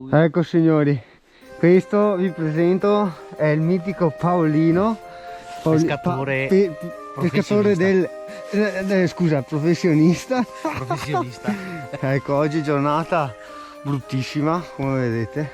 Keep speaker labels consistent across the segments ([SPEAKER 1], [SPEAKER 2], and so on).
[SPEAKER 1] Ecco signori, questo vi presento è il mitico Paolino,
[SPEAKER 2] Pescatore
[SPEAKER 1] pescatore scusa, professionista.
[SPEAKER 2] professionista.
[SPEAKER 1] Ecco, oggi giornata bruttissima come vedete,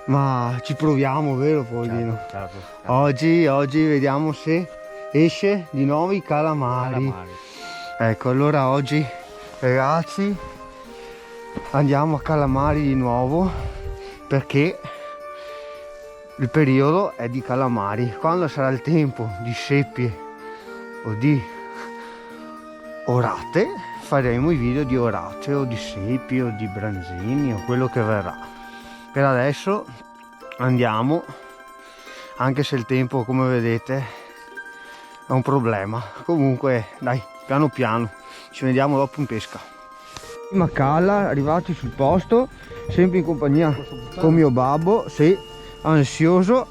[SPEAKER 1] ma ci proviamo, vero Paolino?
[SPEAKER 2] Certo.
[SPEAKER 1] Oggi vediamo se esce di nuovo i calamari. Ecco, allora oggi ragazzi andiamo a calamari di nuovo perché il periodo è di calamari. Quando sarà il tempo di seppie o di orate faremo i video di orate o di seppie o di branzini o quello che verrà. Per adesso andiamo, anche se il tempo come vedete è un problema. Comunque dai, piano piano, ci vediamo dopo in pesca. Macalla, arrivati sul posto, sempre in compagnia con mio babbo, sì, ansioso.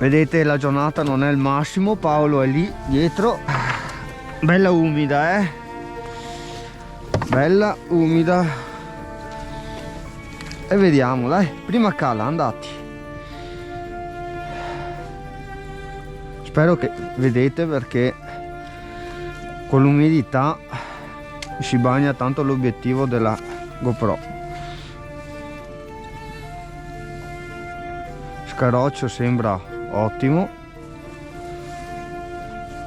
[SPEAKER 1] Vedete la giornata non è il massimo, Paolo è lì dietro, bella umida, bella umida. E vediamo, dai, prima cala, andati. Spero che vedete perché con l'umidità si bagna tanto l'obiettivo della GoPro. Scaroccio sembra ottimo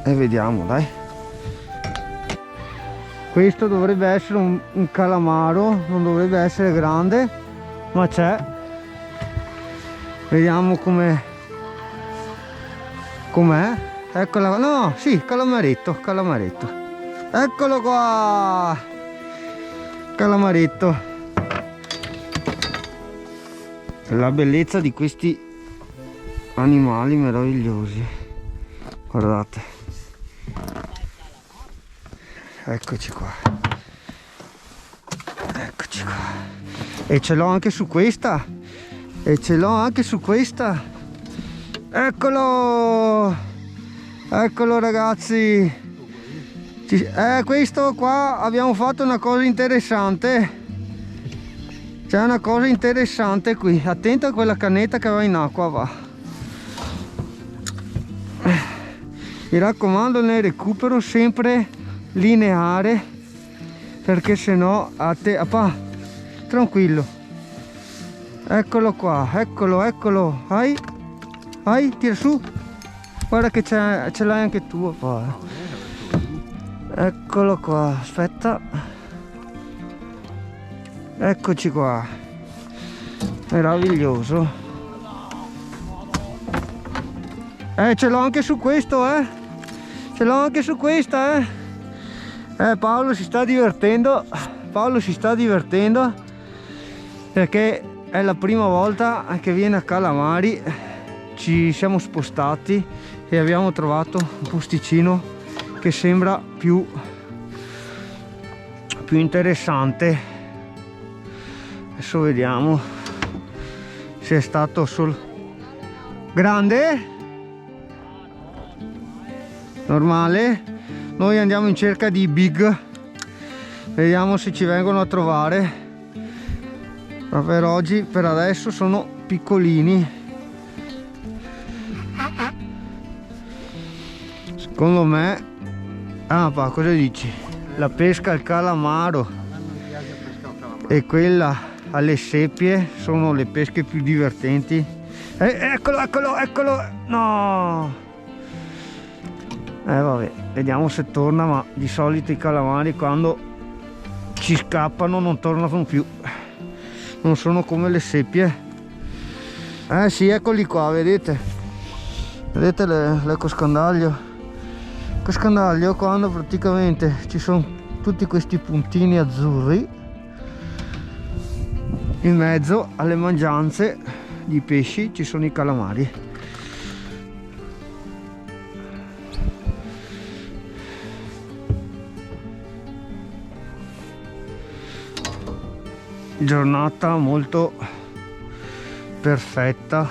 [SPEAKER 1] e vediamo, dai. Questo dovrebbe essere un calamaro, non dovrebbe essere grande, ma c'è. Vediamo com'è. Eccola, no, sì, calamaretto. Eccolo qua, calamaretto. La bellezza di questi animali meravigliosi, guardate, eccoci qua, e ce l'ho anche su questa, eccolo ragazzi. Questo qua abbiamo fatto una cosa interessante. C'è una cosa interessante qui. Attento a quella cannetta che va in acqua, va. Mi raccomando, nel recupero sempre lineare, perché sennò tranquillo. Eccolo qua, eccolo. Vai, tira su. Guarda che ce l'hai anche tu, qua. Eccolo qua, aspetta, eccoci qua, meraviglioso. Ce l'ho anche su questo, ce l'ho anche su questa, Paolo si sta divertendo perché è la prima volta che viene a Calamari. Ci siamo spostati e abbiamo trovato un posticino che sembra più interessante. Adesso vediamo se è stato sul grande, normale. Noi andiamo in cerca di big, vediamo se ci vengono a trovare, ma per adesso sono piccolini. Secondo me cosa dici? La pesca al calamaro e quella alle seppie sono le pesche più divertenti. Eccolo, no, vabbè, vediamo se torna, ma di solito i calamari quando ci scappano non tornano più, non sono come le seppie. Sì, eccoli qua, vedete l'ecoscandaglio. Scandaglio, quando praticamente ci sono tutti questi puntini azzurri in mezzo alle mangianze di pesci, ci sono i calamari. Giornata molto perfetta,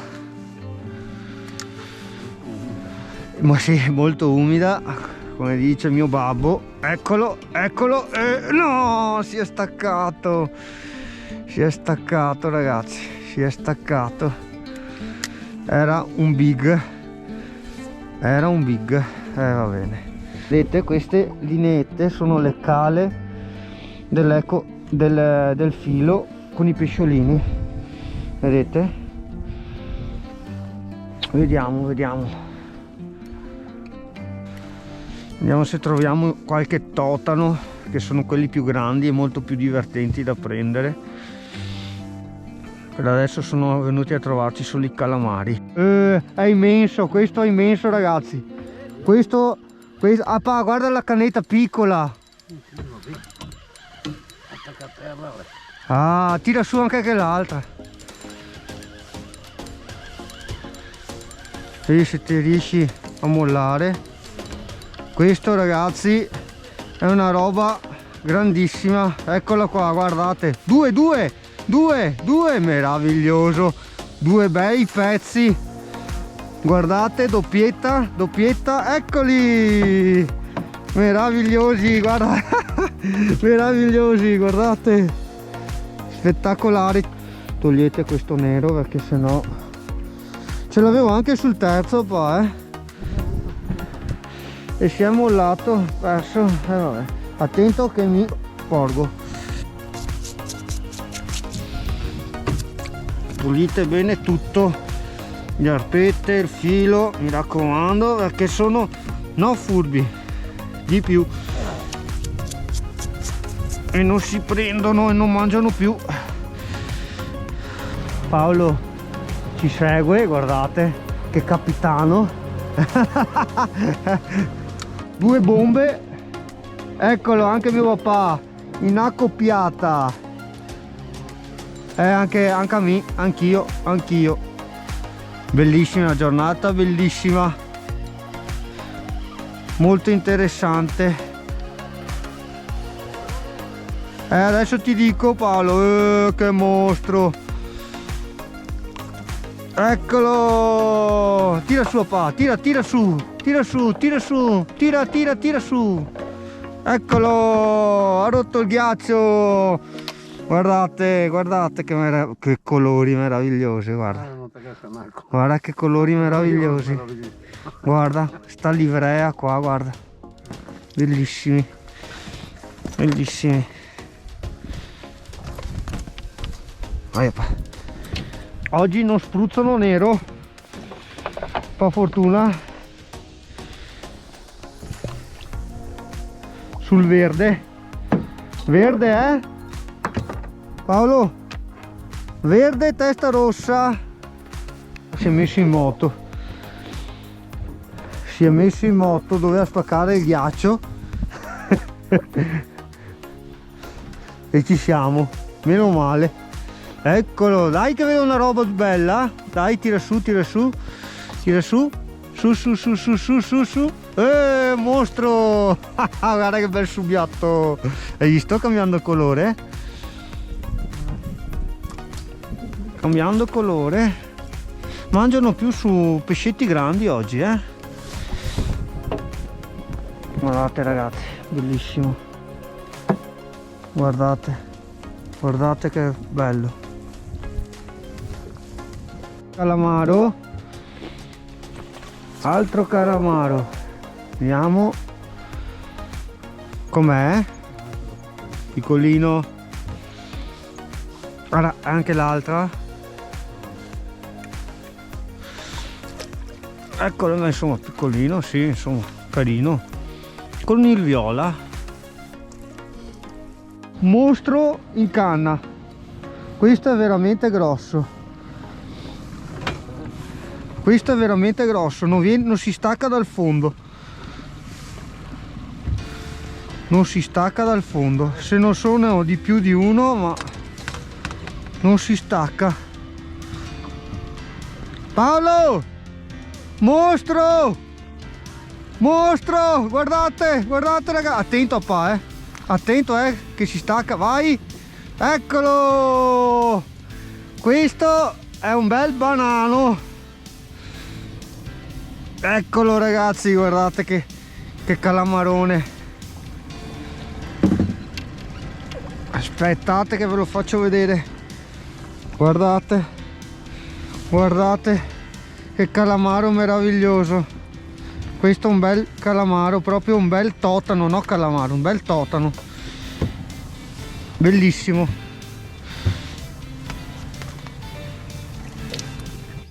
[SPEAKER 1] ma sì, molto umida, come dice mio babbo. Eccolo, no, si è staccato, Si è staccato ragazzi, si è staccato. Era un big, va bene. Vedete, queste lineette sono le cale del filo con i pesciolini, vedete? Vediamo se troviamo qualche totano, che sono quelli più grandi e molto più divertenti da prendere. Per adesso sono venuti a trovarci solo i calamari. È immenso, questo è immenso ragazzi. Questo ah, pa, guarda la canetta piccola. Ah, tira su anche quell'altra. Vedi se ti riesci a mollare. Questo ragazzi è una roba grandissima. Eccola qua, guardate. Due, meraviglioso. Due bei pezzi. Guardate, doppietta, eccoli. Meravigliosi, guarda. Meravigliosi, guardate, spettacolari. Togliete questo nero perché sennò ce l'avevo anche sul terzo qua, e si è mollato, perso, vabbè. Attento che mi porgo. Pulite bene tutto, le arpette, il filo, mi raccomando, perché sono no furbi di più e non si prendono e non mangiano più. Paolo ci segue, guardate che capitano. Due bombe, eccolo, anche mio papà in accoppiata, anche a me, anch'io. Bellissima giornata, bellissima, molto interessante. Adesso ti dico Paolo, che mostro, eccolo, tira su papà, tira su, eccolo, ha rotto il ghiaccio. Guardate che colori meravigliosi, guarda che colori meravigliosi, guarda sta livrea qua, guarda, bellissimi. Oggi non spruzzano nero, per fortuna, sul verde, Paolo, verde, testa rossa. Si è messo in moto, doveva spaccare il ghiaccio e ci siamo, meno male. Eccolo, dai che vedo una roba bella, dai, tira su, su, mostro. Guarda che bel subiatto, hai visto, cambiando colore, mangiano più su pescetti grandi oggi, guardate ragazzi, bellissimo, guardate che bello. Calamaro, altro calamaro, vediamo com'è, piccolino. Guarda, anche l'altra, eccolo, ma insomma piccolino, sì, insomma carino, con il viola. Mostro in canna, questo è veramente grosso. Non si stacca dal fondo, se non sono di più di uno, ma non si stacca. Paolo, mostro, guardate ragazzi, attento papà, attento che si stacca, vai, eccolo, questo è un bel banano. Eccolo ragazzi, guardate che calamarone. Aspettate che ve lo faccio vedere Guardate, guardate che calamaro meraviglioso. Questo è un bel calamaro, proprio un bel totano, no calamaro, un bel totano. Bellissimo.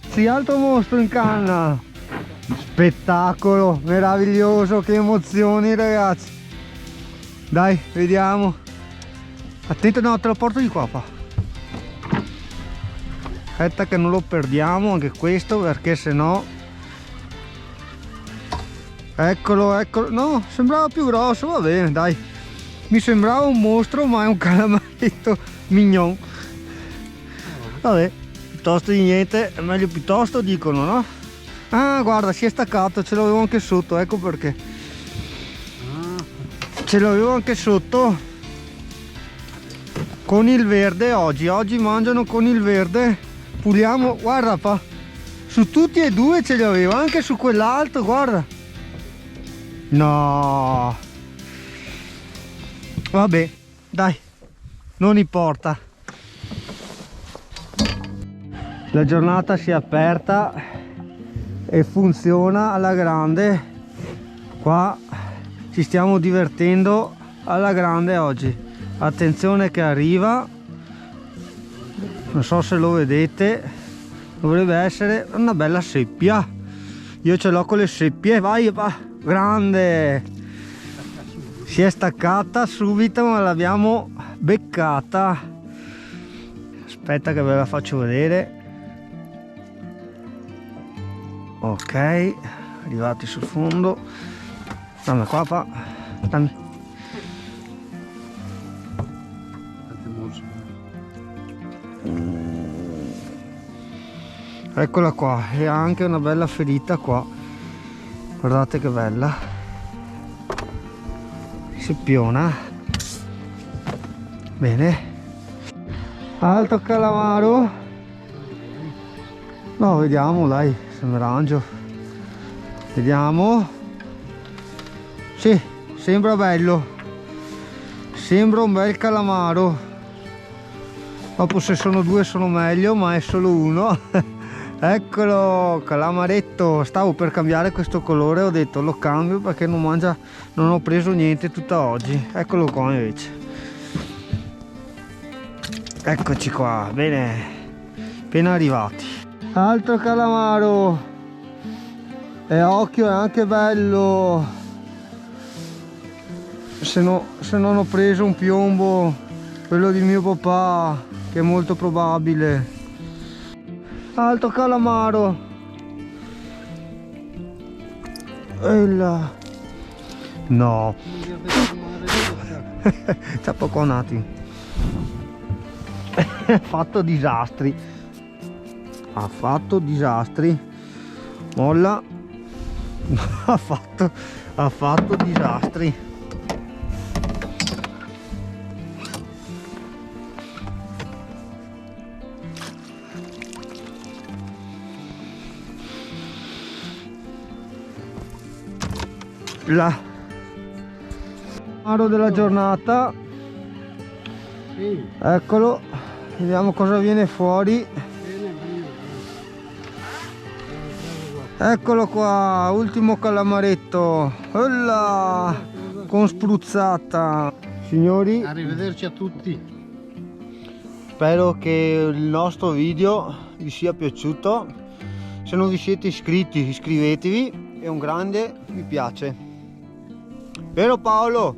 [SPEAKER 1] Sì, altro mostro in canna. Spettacolo meraviglioso, che emozioni ragazzi. Dai, vediamo. Attento, no, te lo porto di qua, pa. Aspetta che non lo perdiamo anche questo, perché sennò... Eccolo, eccolo. No, sembrava più grosso, va bene, dai. Mi sembrava un mostro, ma è un calamaretto mignon. Vabbè, piuttosto di niente, è meglio piuttosto, dicono, no? Ah, guarda, si è staccato, ce l'avevo anche sotto, ecco perché. Ce l'avevo anche sotto. Con il verde oggi mangiano con il verde. Puliamo, guarda pa, su tutti e due ce li avevo, anche su quell'altro, guarda. No, vabbè, dai, non importa. La giornata si è aperta e funziona alla grande. Qua ci stiamo divertendo alla grande oggi. Attenzione che arriva, non so se lo vedete, dovrebbe essere una bella seppia. Io ce l'ho con le seppie, vai, va, grande. Si è staccata subito, ma l'abbiamo beccata. Aspetta che ve la faccio vedere. Ok, arrivati sul fondo. Dammi qua, pa. Dammi. Eccola qua, e ha anche una bella ferita qua, guardate che bella, seppiona. Bene, altro calamaro. No, vediamo, dai, se mi arrangio, vediamo. Sì, sembra bello, sembra un bel calamaro. Dopo se sono due sono meglio, ma è solo uno. Eccolo, calamaretto. Stavo per cambiare questo colore, ho detto lo cambio perché non mangia, non ho preso niente tutta oggi. Eccolo qua invece. Eccoci qua, bene, appena arrivati. Altro calamaro. E occhio, è anche bello. Se non ho preso un piombo, quello di mio papà, che è molto probabile. Altro calamaro. E là. No. C'è poco un attimo. Ha fatto disastri. Ha fatto disastri. Molla. Ha fatto disastri. La calamaro della giornata, eccolo, vediamo cosa viene fuori. Eccolo qua, ultimo calamaretto. Olla, con spruzzata. Signori,
[SPEAKER 2] Arrivederci a tutti.
[SPEAKER 1] spero che il nostro video vi sia piaciuto. Se non vi siete iscritti, iscrivetevi e un grande mi piace. Vero Paolo?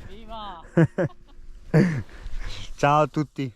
[SPEAKER 2] Viva!
[SPEAKER 1] Ciao a tutti.